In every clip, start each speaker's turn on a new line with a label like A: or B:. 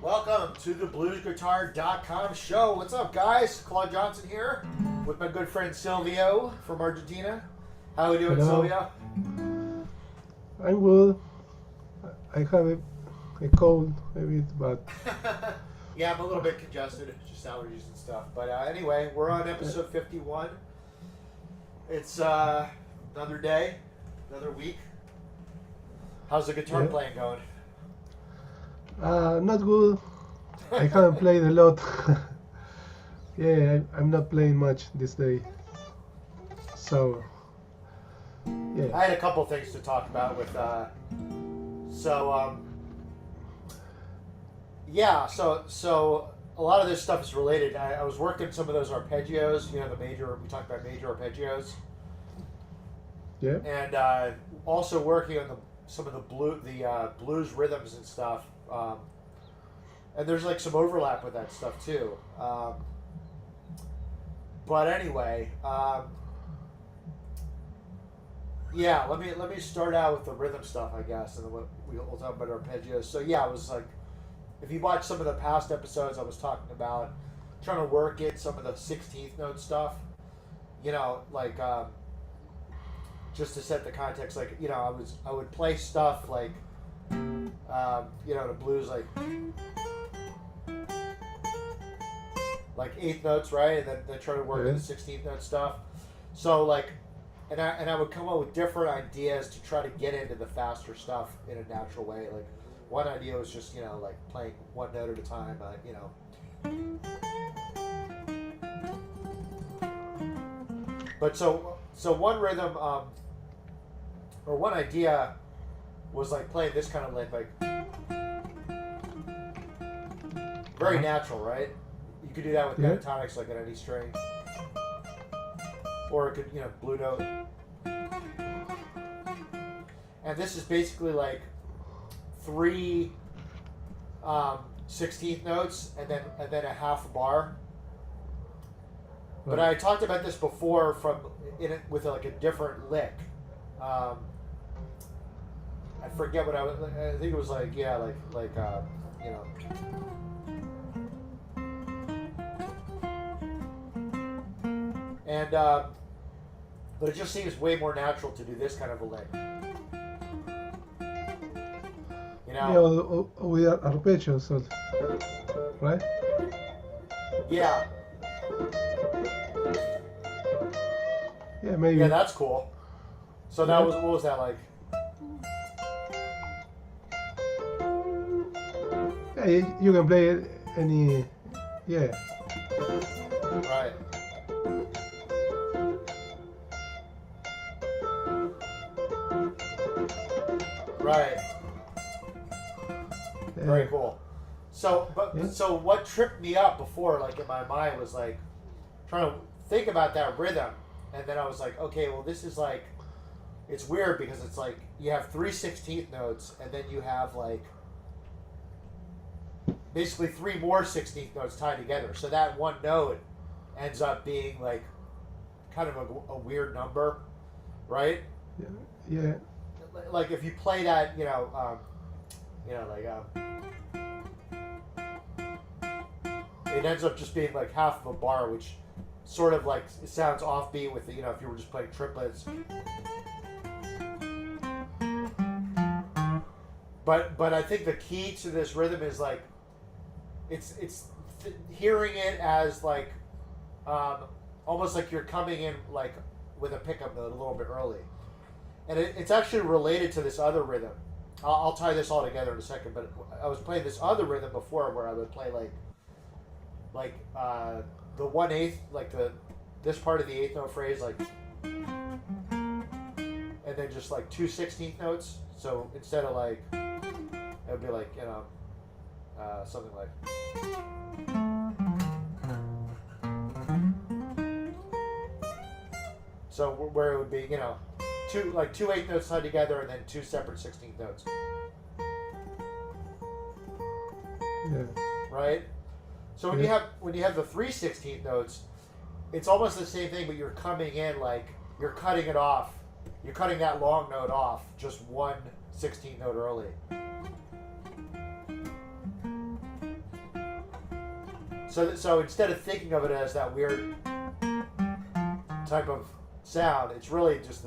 A: Welcome to the BluesGuitar.Com show. What's up, guys? Claude Johnson here with my good friend Silvio from Argentina. How are we doing,
B: Hello.
A: Silvio?
B: I'm good. I have a cold a bit, but
A: Yeah, I'm a little bit congested, just allergies and stuff. But anyway, we're on episode 51. It's another day, another week. How's the guitar
B: Yeah.
A: playing going?
B: not good. I haven't played a lot. Yeah, I'm not playing much this day. So, yeah.
A: I had a couple things to talk about with, so a lot of this stuff is related. I was working some of those arpeggios, we talked about major arpeggios,
B: Yeah.
A: and also working on some of the blues rhythms and stuff. And there's like some overlap with that stuff too. But anyway, yeah, let me start out with the rhythm stuff, I guess, and then we'll talk about arpeggios. So yeah, it was like, if you watch some of the past episodes, I was talking about trying to work in some of the 16th note stuff. Like just to set the context, like I would play stuff like the blues like eighth notes, right, and then try to work in the 16th note stuff. So like. And I would come up with different ideas to try to get into the faster stuff in a natural way. Like one idea was just like playing one note at a time. But so one rhythm or one idea was like playing this kind of lick, like very natural, right? You could do that with pentatonics, like on any string. Or it could, blue note. And this is basically like 3 16th notes and then a half bar. But I talked about this before with like a different lick. I forget what I think it was like, and but it just seems way more natural to do this kind of a lick.
B: Yeah, with arpeggios, right?
A: Yeah.
B: Yeah, maybe.
A: Yeah, that's cool. So that was, what was that like?
B: Yeah, you can play any. Yeah.
A: Right. Right.
B: Yeah.
A: Very cool. So what tripped me up before, like in my mind, was like trying to think about that rhythm, and then I was like, okay, well, this is like, it's weird because it's like you have 3 16th notes, and then you have like basically 3 more 16th notes tied together. So that one note ends up being like kind of a weird number, right?
B: Yeah.
A: Like if you play that, it ends up just being like half of a bar, which sort of like it sounds offbeat with if you were just playing triplets. But I think the key to this rhythm is like it's hearing it as like almost like you're coming in like with a pickup note a little bit early. And it's actually related to this other rhythm. I'll tie this all together in a second, but I was playing this other rhythm before where I would play like the 1/8, like this part of the 8th note phrase, like, and then just like 2 16th notes. So instead of like, it would be like, something like. So where it would be, two 8th notes tied together and then 2 separate 16th notes.
B: Yeah.
A: Right? So when you have the 3 16th notes, it's almost the same thing, but you're coming in like you're cutting it off. You're cutting that long note off just 1 16th note early. So instead of thinking of it as that weird type of sound, it's really just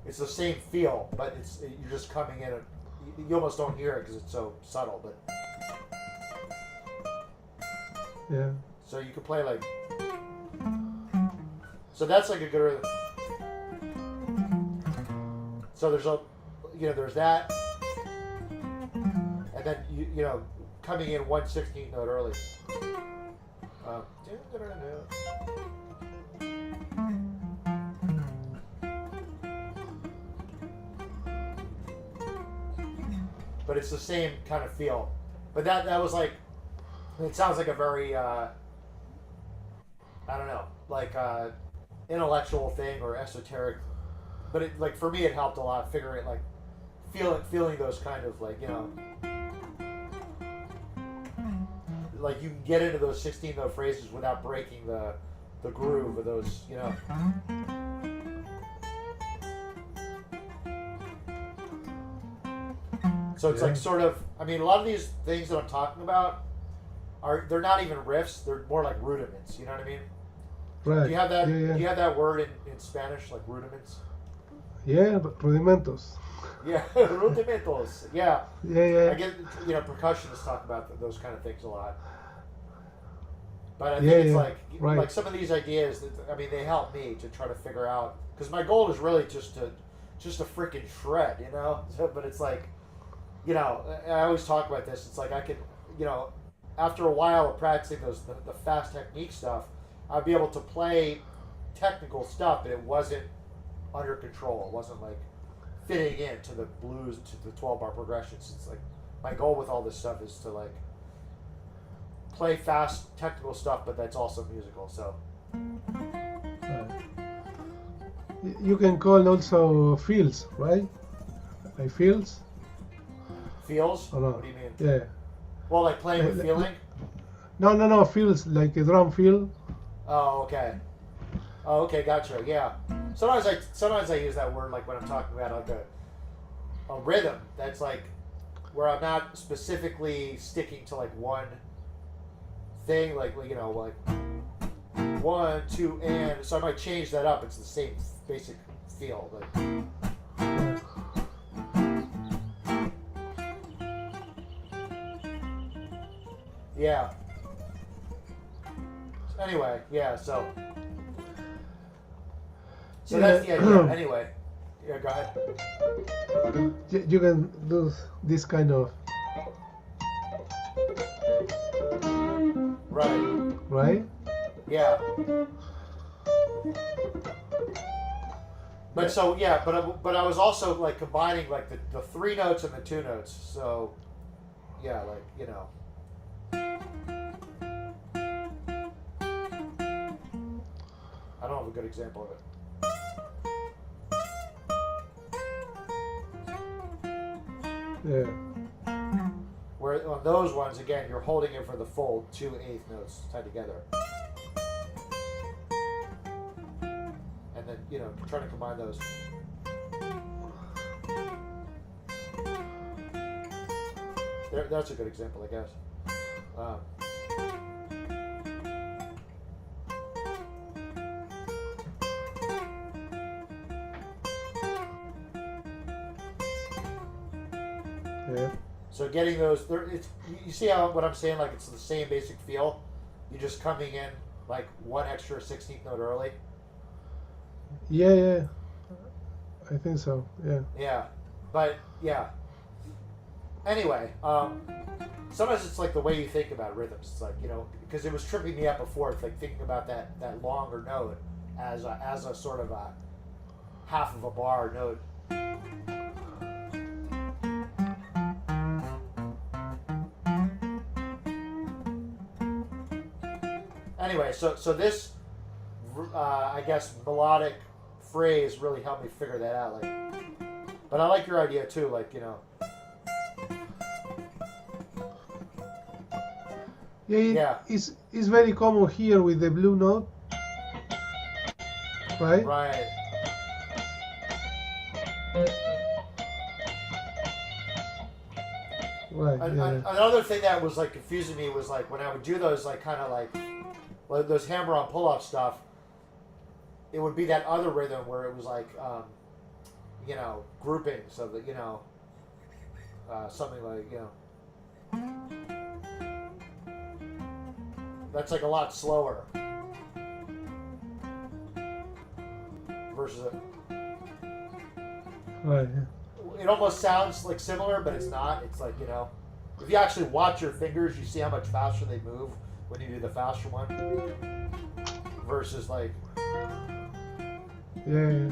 A: it's the same feel, but you're just coming in. You almost don't hear it because it's so subtle, but
B: yeah.
A: so you can play like. So that's like a good rhythm. So there's there's that, and then you know coming in 1/16 note early. But it's the same kind of feel. But that was like, it sounds like a very I don't know, like intellectual thing or esoteric. But it, like for me, it helped a lot figuring like feeling those kind of like like you can get into those 16 note phrases without breaking the groove of those So it's like sort of, I mean, a lot of these things that I'm talking about they're not even riffs, they're more like rudiments, you know what I mean?
B: Right.
A: Do you have that
B: Yeah.
A: Do you have that word in Spanish, like rudiments?
B: Yeah, rudimentos.
A: Yeah, rudimentos. Yeah.
B: Yeah.
A: I get percussionists talk about those kind of things a lot. But I think it's like some of these ideas that, I mean, they help me to try to figure out, because my goal is really just to freaking shred, you know? But it's like, I always talk about this. It's like I could, after a while of practicing the fast technique stuff, I'd be able to play technical stuff, but it wasn't under control. It wasn't like fitting into the blues, to the 12-bar progressions. It's like my goal with all this stuff is to like play fast technical stuff, but that's also musical. So
B: you can call also feels, right? Like feels.
A: Feels?
B: Oh, no.
A: What do you mean?
B: Yeah.
A: Well, like playing with feeling?
B: No, feels like a drum feel.
A: Oh, okay. Oh, okay, gotcha. Yeah. Sometimes I use that word like when I'm talking about like a rhythm that's like where I'm not specifically sticking to like one thing, like like 1, 2, and so I might change that up. It's the same basic feel. Like, yeah. Anyway, yeah. So that's the idea. Anyway, yeah. Go ahead.
B: You can do this kind of. Right?
A: Yeah. But so yeah, but I was also like combining like the 3 notes and the 2 notes. So yeah, like I don't have a good example of it.
B: Yeah.
A: Where on those ones, again, you're holding it for the full 2 1/8 notes tied together. And then, trying to combine those. That's a good example, I guess.
B: Yeah.
A: So getting those, you see how what I'm saying? Like it's the same basic feel. You're just coming in like 1 extra 16th note early.
B: Yeah. I think so. Yeah.
A: Yeah, but yeah. Anyway, sometimes it's like the way you think about rhythms. It's like because it was tripping me up before. It's like thinking about that longer note as a sort of a half of a bar note. Anyway, so this, I guess, melodic phrase really helped me figure that out. Like, but I like your idea too. Like,
B: Yeah. It's very common here with the blue note, right?
A: Right.
B: Right.
A: Another thing that was like confusing me was like when I would do those like kind of like those hammer on pull up stuff, it would be that other rhythm where it was like you know, groupings of the, you know, something like, you know, that's like a lot slower versus it.
B: Right.
A: It almost sounds like similar, but it's not. It's like, you know, if you actually watch your fingers, you see how much faster they move when you do the faster one versus like.
B: Yeah.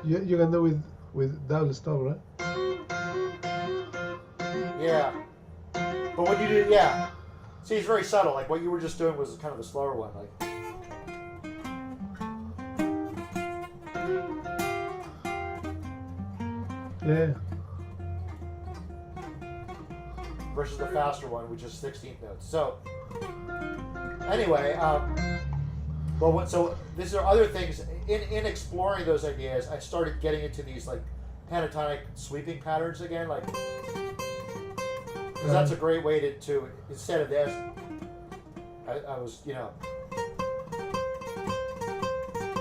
B: You can do it with double stop, right?
A: Yeah. But when you do, yeah. See, it's very subtle. Like what you were just doing was kind of the slower one. Like.
B: Yeah.
A: Versus the faster one, which is 16th notes. So, anyway, so these are other things. In exploring those ideas, I started getting into these like pentatonic sweeping patterns again, like because that's a great way to instead of this, I was, you know.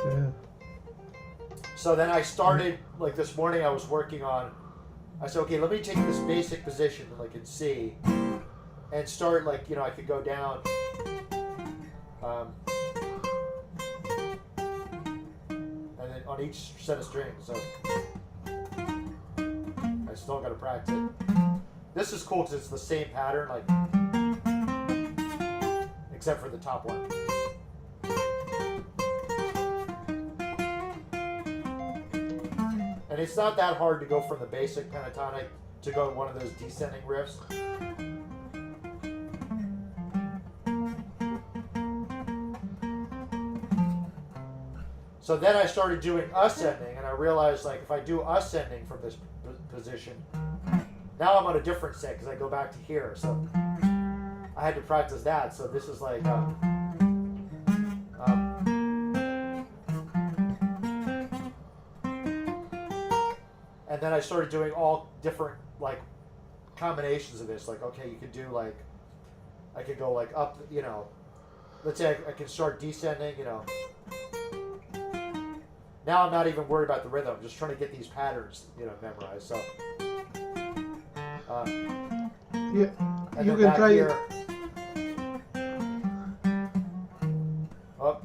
B: Yeah.
A: So then I started, like this morning I was working on, I said, okay, let me take this basic position, like in C, and start, like, you know, I could go down. And then on each set of strings, so I still got to practice it. This is cool because it's the same pattern, like, except for the top one. And it's not that hard to go from the basic pentatonic to go one of those descending riffs. So then I started doing ascending, and I realized, like, if I do ascending from this position, now I'm on a different set because I go back to here. So I had to practice that. So this is like. And then I started doing all different, like, combinations of this. Like, okay, you could do, like, I could go, like, up, you know, let's say I can start descending, you know. Now I'm not even worried about the rhythm. I'm just trying to get these patterns, you know, memorized. So,
B: yeah,
A: and
B: you
A: then
B: can
A: back
B: try.
A: here, oh,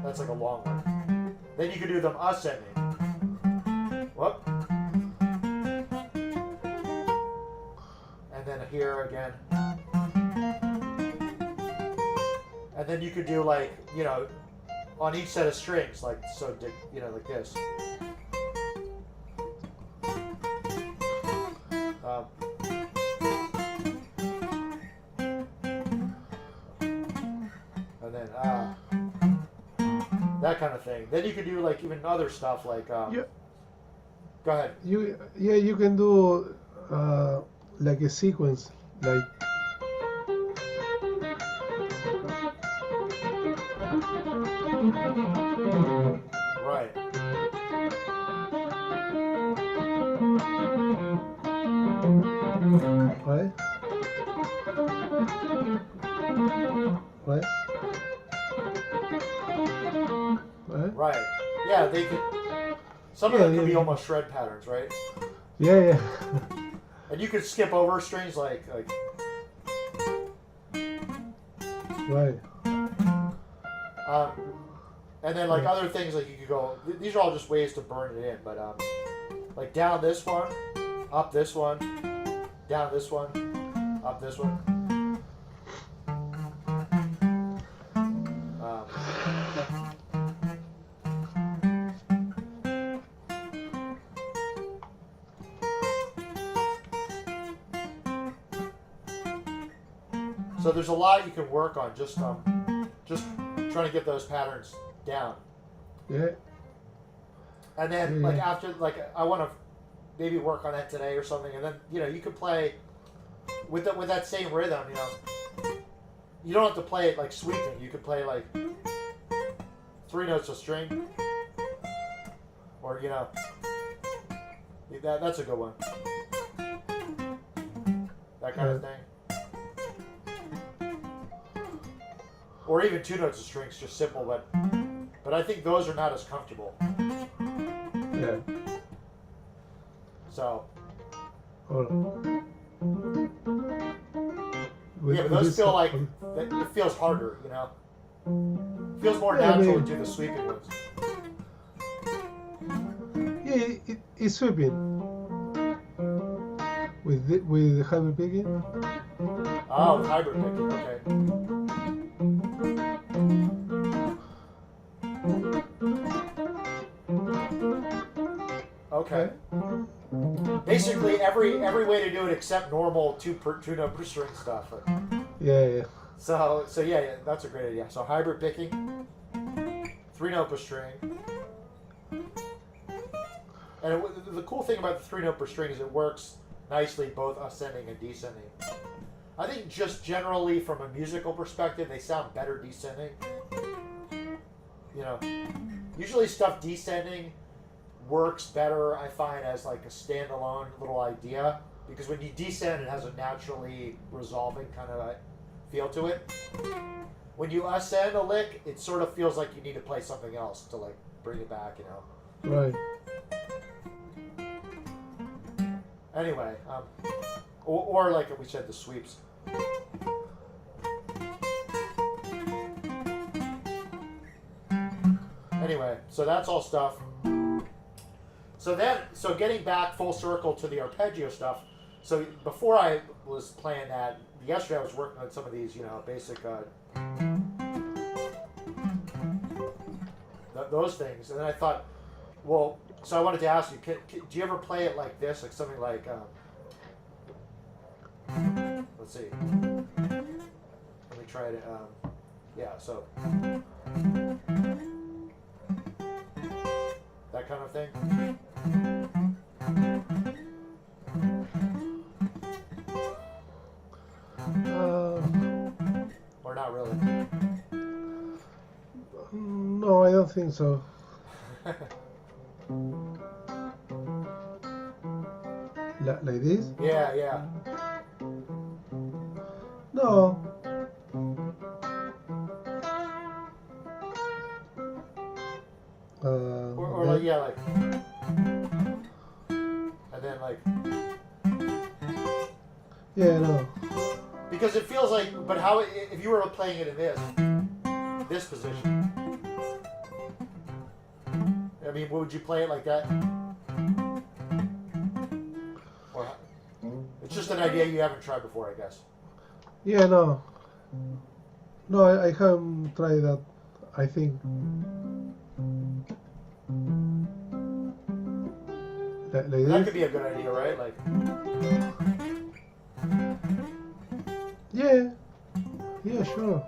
A: that's like a long one. Then you can do them ascending. Whoop. And then here again. And then you could do, like, you know, on each set of strings, like, so, you know, like this. And then, that kind of thing. Then you could do, like, even other stuff, like,
B: Yeah.
A: Go ahead.
B: You can do like a sequence, like.
A: Right.
B: Right. Right. Right.
A: Right. Yeah, they could. Some of them could be almost shred patterns, right?
B: Yeah.
A: And you could skip over strings like.
B: Right.
A: And then like other things, like you could go. These are all just ways to burn it in, but like down this one, up this one, down this one, up this one. So there's a lot you can work on just trying to get those patterns down.
B: Yeah.
A: And then like after, like, I want to maybe work on that today or something, and then, you know, you could play with that same rhythm, you know. You don't have to play it like sweeping. You could play like 3 notes a string, or, you know, that's a good one. that kind of thing. Or even 2 notes of strings, just simple, but I think those are not as comfortable.
B: Yeah.
A: So.
B: With,
A: yeah, but those feel like it feels harder, you know. It feels more natural to do the sweeping ones.
B: Yeah, it's sweeping. With the hybrid picking.
A: Oh, hybrid picking. Okay. Okay. Basically, every way to do it except normal two note per string stuff.
B: Yeah.
A: So yeah, that's a great idea. So hybrid picking, 3 note per string. And the cool thing about the 3 note per string is it works nicely both ascending and descending. I think just generally from a musical perspective, they sound better descending. You know, usually stuff descending works better, I find, as like a standalone little idea, because when you descend, it has a naturally resolving kind of a feel to it. When you ascend a lick, it sort of feels like you need to play something else to like bring it back, you know.
B: Right.
A: Anyway, or like we said, the sweeps. Anyway, so that's all stuff. So getting back full circle to the arpeggio stuff. So before I was playing that, yesterday I was working on some of these, you know, basic those things, and then I thought, well, so I wanted to ask you, do you ever play it like this, like something like, let's see, let me try it. Yeah, so that kind of thing. Or not really?
B: No, I don't think so. Like this?
A: Yeah.
B: No.
A: Or like, yeah, like, and then like,
B: yeah, no.
A: because it feels like, but how, if you were playing it in this position, I mean, would you play it like that? Or it's just an idea you haven't tried before, I guess.
B: Yeah, no. No, I haven't tried that, I think. Like
A: That
B: this?
A: could be a good idea, right? Like,
B: yeah, sure.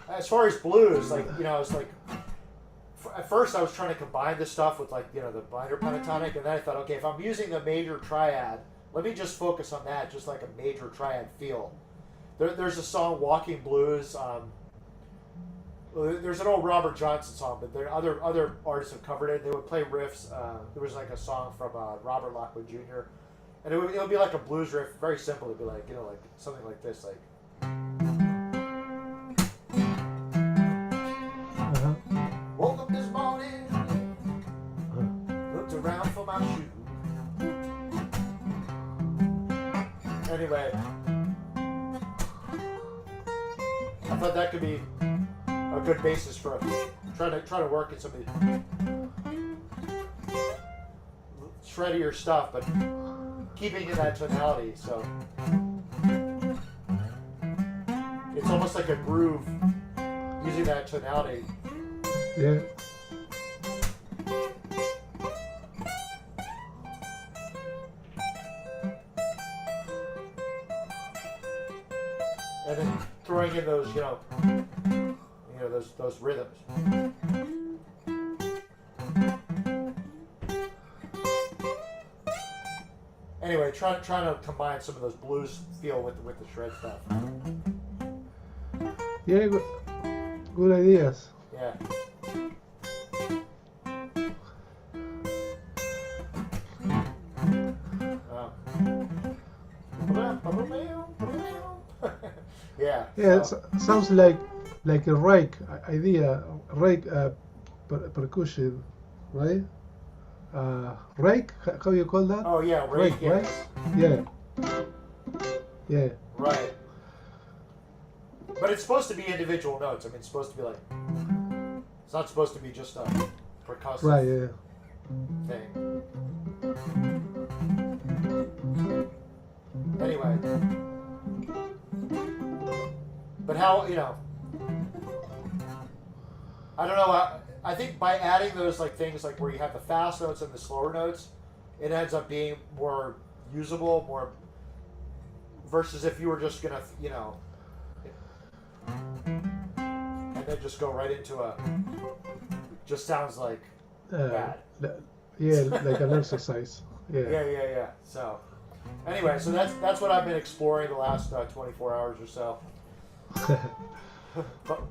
A: as far as blues, like, you know, it's like, at first I was trying to combine this stuff with, like, you know, the minor pentatonic, and then I thought, okay, if I'm using the major triad, let me just focus on that, just like a major triad feel. There's a song, Walking Blues. There's an old Robert Johnson song, but there other artists have covered it. They would play riffs. There was like a song from Robert Lockwood Jr. And it would be like a blues riff, very simple. It'd be like, you know, like something like this, like. Woke up this morning, looked around for my shoe. Anyway, I thought that could be a good basis for trying to work in some of the shreddier stuff, but keeping in that tonality. So it's almost like a groove using that tonality.
B: Yeah.
A: And then throwing in those, you know, those rhythms. Anyway, trying to combine some of those blues feel with the shred stuff.
B: Yeah, good ideas.
A: Yeah. Yeah.
B: Yeah,
A: So,
B: it sounds like a rake idea, rake percussion, right? Rake? How you call that?
A: oh yeah,
B: Rake,
A: yeah.
B: right? Yeah. Yeah.
A: Right. But it's supposed to be individual notes. I mean, it's supposed to be like. It's not supposed to be just a percussive
B: Right. Yeah.
A: thing. Anyway. But how, I don't know. I think by adding those like things like where you have the fast notes and the slower notes, it ends up being more usable, more versus if you were just gonna, and then just go right into a. Just sounds like bad.
B: Yeah, like an exercise. Yeah.
A: Yeah. So, anyway, so that's what I've been exploring the last 24 hours or so.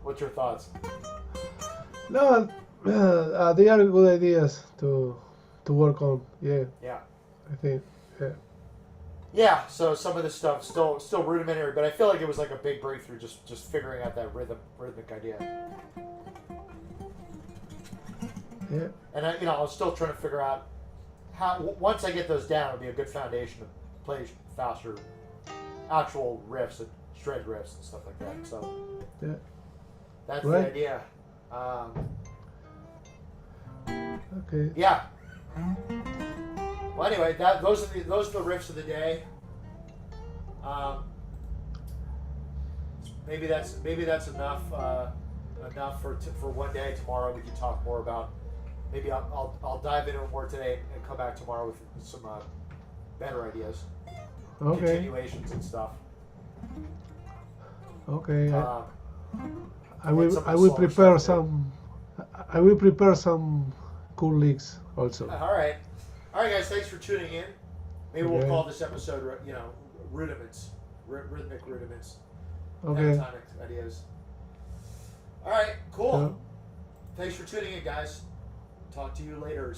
A: What's your thoughts?
B: No, they are good ideas to work on. Yeah,
A: Yeah.
B: I think. Yeah.
A: Yeah. So some of this stuff still rudimentary, but I feel like it was like a big breakthrough just figuring out that rhythmic idea.
B: Yeah.
A: And I was still trying to figure out how once I get those down, it'll be a good foundation to play faster, actual riffs and shred riffs and stuff like that. So
B: Yeah.
A: that's
B: Right.
A: the idea.
B: Okay.
A: Yeah. Well, anyway, those are the riffs of the day. Maybe that's enough for one day. Tomorrow we can talk more about. Maybe I'll dive into it more today and come back tomorrow with some better ideas,
B: Okay.
A: continuations and stuff.
B: Okay. I
A: and
B: will
A: some of the
B: I will
A: slower
B: prepare
A: stuff,
B: some. I will prepare some cool licks also.
A: All right, guys. Thanks for tuning in. Maybe we'll
B: Okay.
A: call this episode, rudiments, rhythmic rudiments,
B: Okay.
A: pentatonic ideas. All right, cool.
B: Yeah.
A: Thanks for tuning in, guys. Talk to you later.